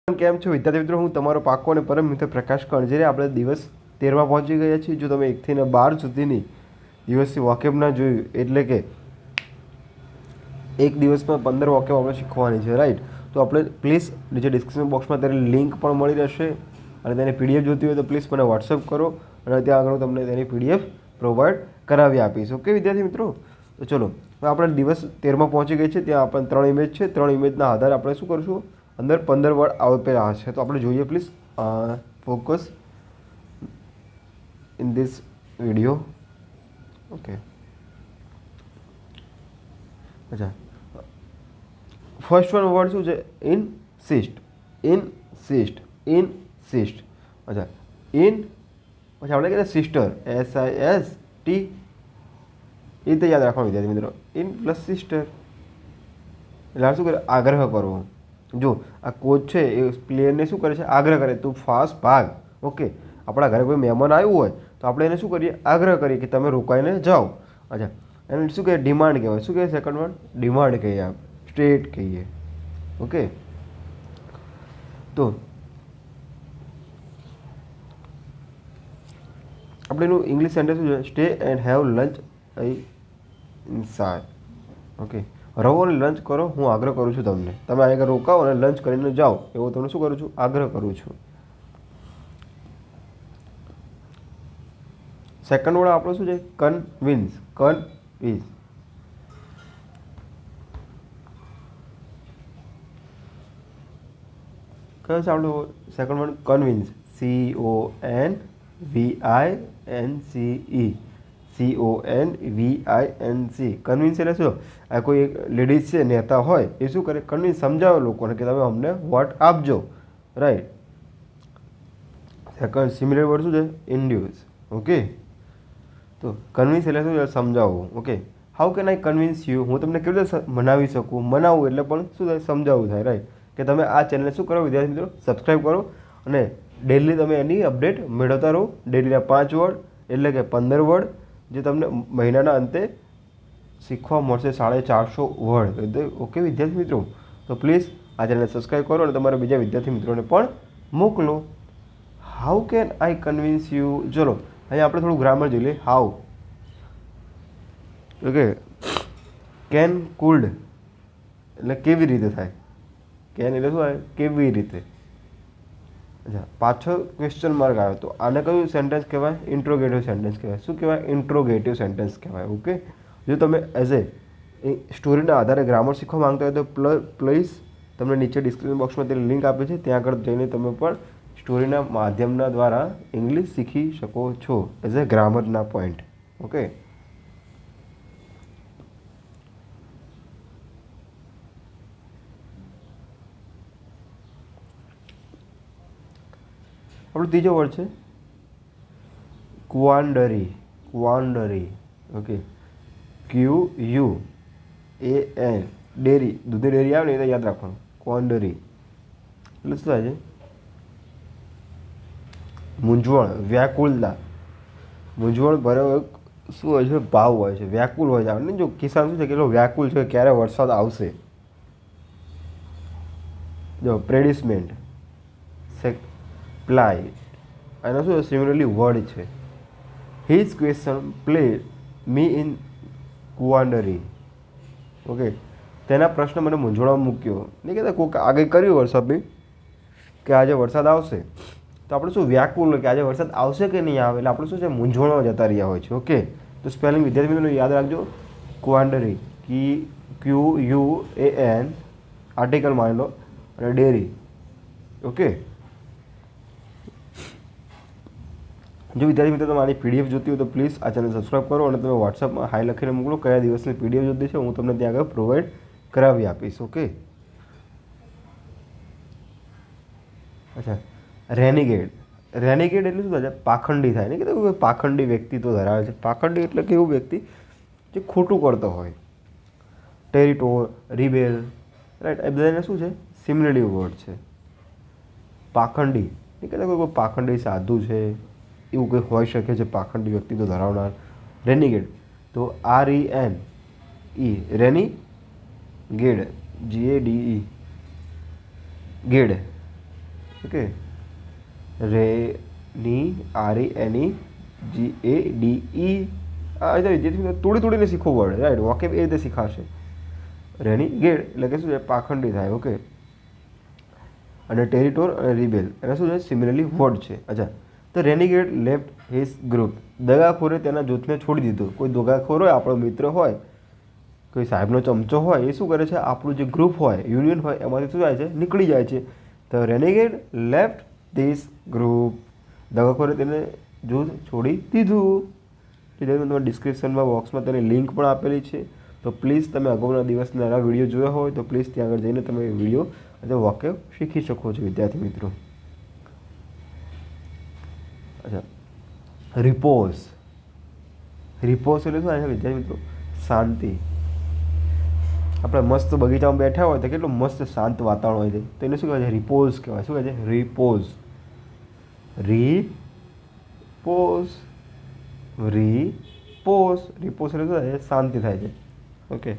કેમ છો વિદ્યાર્થી મિત્રો? હું તમારો પાકો અને પરમ મિત્ર પ્રકાશ કણજેરી. આપણે દિવસ 13માં પહોંચી ગયા છીએ. જો તમે 1 થી 12 સુધીની દિવસની વોકેબ ના જોયું, એટલે કે એક દિવસમાં 15 વોકેબ આપણે શીખવાની છે, રાઈટ? તો આપણે પ્લીઝ નીચે ડિસ્ક્રિપ્શન બોક્સમાં તેની લિંક પણ મળી રહેશે, અને તેની પીડીએફ જોતી હોય તો પ્લીઝ મને વોટ્સઅપ કરો, અને ત્યાં આગળ તમને તેની પીડીએફ પ્રોવાઈડ કરાવી આપીશ. ઓકે વિદ્યાર્થી મિત્રો? તો ચલો, આપણે દિવસ 13માં પહોંચી ગઈ છે. ત્યાં આપણને 3 ઇમેજ છે. 3 ઇમેજના આધારે આપણે શું કરશું? અંદર 15 વર્ડ આપેલા હશે, તો આપણે જોઈએ. Please focus in this video. Okay, અચ્છા, ફર્સ્ટ વન વર્ડ શું છે? ઇનસિસ્ટ. ઇનસિસ્ટ. ઇનસિસ્ટ. અચ્છા, ઇન પછી આપણે કહીએ સિસ્ટર, SIST. એ રીતે યાદ રાખવાનું વિદ્યાર્થી મિત્રો. ઇન પ્લસ સિસ્ટર એટલે શું કરે? આગ્રહ કરવો. જો આ કોચ છે એ પ્લેયરને શું કરે છે? આગ્રહ કરે, તું ફાસ્ટ ભાગ. ઓકે, આપણા ઘરે કોઈ મહેમાન આવ્યું હોય તો આપણે એને શું કરીએ? આગ્રહ કરીએ કે તમે રોકાઈને જાઓ. અચ્છા, એને શું કહેવાય? ડિમાન્ડ કહેવાય. શું કહેવાય? સેકન્ડ વન ડિમાન્ડ કહીએ, આપ સ્ટેટ કહીએ. ઓકે, તો આપણે એનું ઇંગ્લિશ સેન્ટેન્સ શું છે? Stay and have lunch inside. Okay, રહો અને લંચ કરો, હું આગ્રહ કરું છું તમને. તમે આગળ રોકાઓ અને લંચ કરીને જાઓ, એવો તમને શું કરું છું? આગ્રહ કરું છું. સેકન્ડ વર્ડ આપણો શું છે? કન્વિન્સ. કન્વિન્સ. કયો છે આપણો second word? Convince. CONVINCE. Convince એટલે શું? આ કોઈ એક લેડીઝ છે, નેતા હોય, એ શું કરે? કન્વિન્સ, સમજાવે લોકોને કે તમે અમને વોટ આપજો, રાઈટ? સેકન્ડ સિમિલર વર્ડ શું છે? ઇન્ડ્યુસ. ઓકે, તો કન્વિન્સ એટલે શું? સમજાવવું. Okay, how can I convince you? હું તમને કેવી રીતે મનાવી શકું? મનાવવું એટલે પણ શું થાય? સમજાવવું થાય, રાઈટ? કે તમે આ ચેનલને શું કરો વિદ્યાર્થી મિત્રો? સબસ્ક્રાઈબ કરો, અને ડેલી તમે એની અપડેટ મેળવતા રહો. ડેલીના 5 વર્ડ એટલે કે 15 વર્ડ જે તમને મહિનાના અંતે શીખવા મળશે. 450 વર્ડ. ઓકે વિદ્યાર્થી મિત્રો? તો પ્લીઝ આ ચેનલને સબસ્ક્રાઈબ કરો અને તમારા બીજા વિદ્યાર્થી મિત્રોને પણ મોકલો. How can I convince you? ચલો, અહીંયા આપણે થોડું ગ્રામર જોઈ લઈએ. હાઉ. ઓકે, કેન કુલ્ડ એટલે કેવી રીતે થાય? કેન એટલે શું આવે? કેવી રીતે. અચ્છા, પાછળ ક્વેશ્ચન માર્ક આવે તો આને કયું સેન્ટેન્સ કહેવાય? ઇન્ટ્રોગેટિવ સેન્ટેન્સ કહેવાય. શું કહેવાય? ઇન્ટ્રોગેટિવ સેન્ટેન્સ કહેવાય. ઓકે, જો તમે એઝ એ સ્ટોરીના આધારે ગ્રામર શીખવા માંગતા હોય તો પ્લીઝ તમને નીચે ડિસ્ક્રિપ્શન બોક્સમાં તેની લિંક આપી છે, ત્યાં આગળ જઈને તમે પણ સ્ટોરીના માધ્યમના દ્વારા ઇંગ્લિશ શીખી શકો છો એઝ એ ગ્રામરના પોઈન્ટ. ઓકે, આપણો ત્રીજો વર્ડ છે quandary. Quandary. Okay, QUAN. Dairy, દૂધની ડેરી આવે ને, એ યાદ રાખવાનું. ક્વાન્ડરી એટલે શું થાય છે? મૂંઝવણ, વ્યાકુલતા. મૂંઝવણ ભર્યો શું હોય છે? ભાવ હોય છે, વ્યાકુલ હોય છે. આપણે જો કિસાન શું છે? કેટલો વ્યાકુલ છે, ક્યારે વરસાદ આવશે. જો પ્રેડિસમેન્ટ, સપ્લાય, આનો શું સિમિલરલી વર્ડ છે. His question place me in quandary. Okay, તેના પ્રશ્ન મને મૂંઝવણમાં મૂક્યો. નહીં કહેતા કોઈક આગળ કર્યું વરસાદની કે આજે વરસાદ આવશે, તો આપણે શું વ્યાકુલ કે આજે વરસાદ આવશે કે નહીં આવે, એટલે આપણે શું છે? મૂંઝવણમાં જતા રહ્યા હોય છે. ઓકે, તો સ્પેલિંગ વિદ્યાર્થી મિત્રો યાદ રાખજો. ક્વાન્ડરી, QUAN, આર્ટિકલ માની લો, અને ડેરી. ઓકે, જો વિદ્યાર્થી મિત્રો તમે આની પીડીએફ જોતી હોય તો પ્લીઝ આ ચેનલ સબસ્ક્રાઈબ કરો, અને તમે વોટ્સઅપમાં હાઈ લખીને મોકલો કયા દિવસની પીડીએફ જોતી છે, હું તમને ત્યાં આગળ પ્રોવાઈડ કરાવી આપીશ. ઓકે, અચ્છા, રેનિગેડ. રેનિગેડ એટલે શું થાય? પાખંડી થાય. નહીં કે કોઈ પાખંડી વ્યક્તિત્વ ધરાવે છે. પાખંડી એટલે કે એવું વ્યક્તિ જે ખોટું કરતો હોય. ટેરિટોર, રિબેલ, રાઈટ? એ બધાને શું છે? સિમિલર વર્ડ છે. પાખંડી નહીં કહેતા કોઈ પાખંડી સાધુ છે, એવું કંઈ હોઈ શકે છે પાખંડી વ્યક્તિત્વ ધરાવનાર. રેનિગેડ તો RENE, રેની ગેડ, GADE, ગેડ. ઓકે, RENEGADE, આ રીતે વિદ્યાર્થી તોડી તોડીને શીખવું પડે, રાઈટ. વોકેબ એ રીતે શીખાશે. રેનીગેડ એટલે કે શું છે, પાખંડી થાય. ઓકે, અને ટેરિટોર અને રિબેલ એને શું છે, સિમિલરલી વર્ડ છે. અચ્છા, તો રેનીગેડ લેફ્ટ હિઝ ગ્રુપ, દગાખોરે તેના જૂથને છોડી દીધું. કોઈ દગાખોર હોય, આપણો મિત્ર હોય, કોઈ સાહેબનો ચમચો હોય, એ શું કરે છે, આપણું જે ગ્રુપ હોય, યુનિયન હોય, એમાંથી શું જાય છે, નીકળી જાય છે. તો રેનીગેડ લેફ્ટ ધીસ ગ્રુપ, દગાખોરે તેને જૂથ છોડી દીધું. એટલે તમે ડિસ્ક્રિપ્શનમાં બોક્સમાં તેની લિંક પણ આપેલી છે. તો પ્લીઝ તમે અગાઉના દિવસના વિડીયો જોયા હોય તો પ્લીઝ ત્યાં આગળ જઈને તમે વિડીયો અથવા વોકેબ શીખી શકો છો વિદ્યાર્થી મિત્રો. અચ્છા, રિપોઝ. રિપોઝ એટલે શું છે વિદ્યાર્થી મિત્રો? શાંતિ. આપણે મસ્ત બગીચામાં બેઠા હોય તો કેટલું મસ્ત શાંત વાતાવરણ હોય છે, તો એને શું કહેવાય છે? રિપોઝ કહેવાય. શું કહે છે? રિપોઝ. રિપોઝ. રિપોઝ. રિપોઝ એટલે શું થાય છે? શાંતિ થાય છે. ઓકે,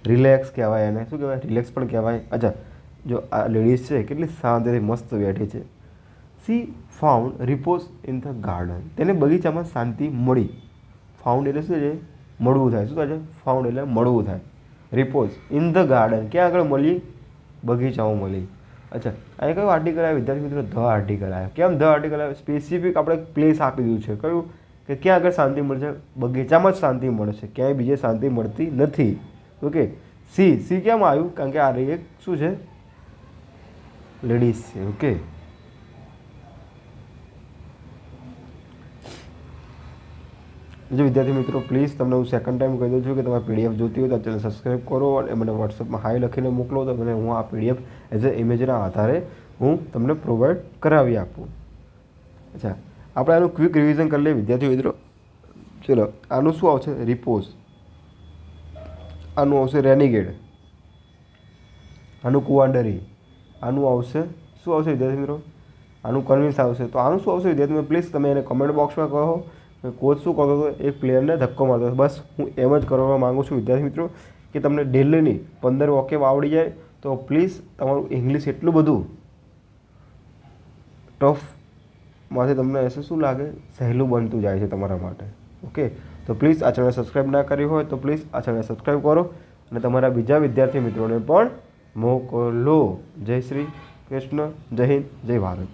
રિલેક્સ કહેવાય એને. શું કહેવાય? રિલેક્સ પણ કહેવાય. અચ્છા, જો આ લેડીઝ છે કેટલી શાંતિથી મસ્ત બેઠી છે. She found repose in the garden, તેને બગીચામાં શાંતિ મળી. ફાઉન્ડ એટલે શું છે? મળવું થાય. શું થાય છે? ફાઉન્ડ એટલે મળવું થાય. રિપોઝ ઇન ધ ગાર્ડન, ક્યાં આગળ મળી? બગીચામાં મળી. અચ્છા, અહીં કયું આર્ટિકલ આવ્યું વિદ્યાર્થી મિત્રો? ધ આર્ટિકલ આવ્યું. કેમ ધ આર્ટિકલ આવ્યું? સ્પેસિફિક આપણે પ્લેસ આપી દીધું છે. કયું? કે ક્યાં આગળ શાંતિ મળશે? બગીચામાં જ શાંતિ મળશે, ક્યાંય બીજે શાંતિ મળતી નથી. ઓકે, સી કેમ આવ્યું? કારણ કે આ એક શું છે? લેડીઝ છે. ઓકે, જો વિદ્યાર્થી મિત્રો પ્લીઝ તમને હું સેકન્ડ ટાઈમ કહી દઉં છું કે તમારે PDF જોતી હોય તો ચેનલ સબસ્ક્રાઈબ કરો અને મને વોટ્સઅપમાં હાઈ લખીને મોકલો, તો મને હું આ PDF એઝ એ ઇમેજના આધારે હું તમને પ્રોવાઈડ કરાવી આપું. અચ્છા, આપણે આનું ક્વિક રિવિઝન કરી લઈએ વિદ્યાર્થી મિત્રો. ચલો, આનું શું આવશે? રિપોઝ. આનું આવશે રેનીગેડ. આનું કુવાન્ડરી. આનું આવશે શું આવશે વિદ્યાર્થી મિત્રો? આનું કન્વિન્સ આવશે. તો આનું શું આવશે વિદ્યાર્થી મિત્રો? પ્લીઝ તમે એને કમેન્ટ બોક્સમાં કહો. કોચ શું કરતો હતો? એક પ્લેયરને ધક્કો મારતો હતો. બસ હું એમ જ કરવા માગું છું વિદ્યાર્થી મિત્રો કે તમને ડેલીની 15 વોકેબ આવડી જાય તો પ્લીઝ તમારું ઇંગ્લિશ એટલું બધું ટફમાંથી તમને એસે શું લાગે? સહેલું બનતું જાય છે તમારા માટે. ઓકે, તો પ્લીઝ આ ચેનલ સબસ્ક્રાઈબ ના કરી હોય તો પ્લીઝ આ ચેનલ સબસ્ક્રાઈબ કરો અને તમારા બીજા વિદ્યાર્થી મિત્રોને પણ મોકલો. જય શ્રી કૃષ્ણ, જય હિન્દ, જય ભારત.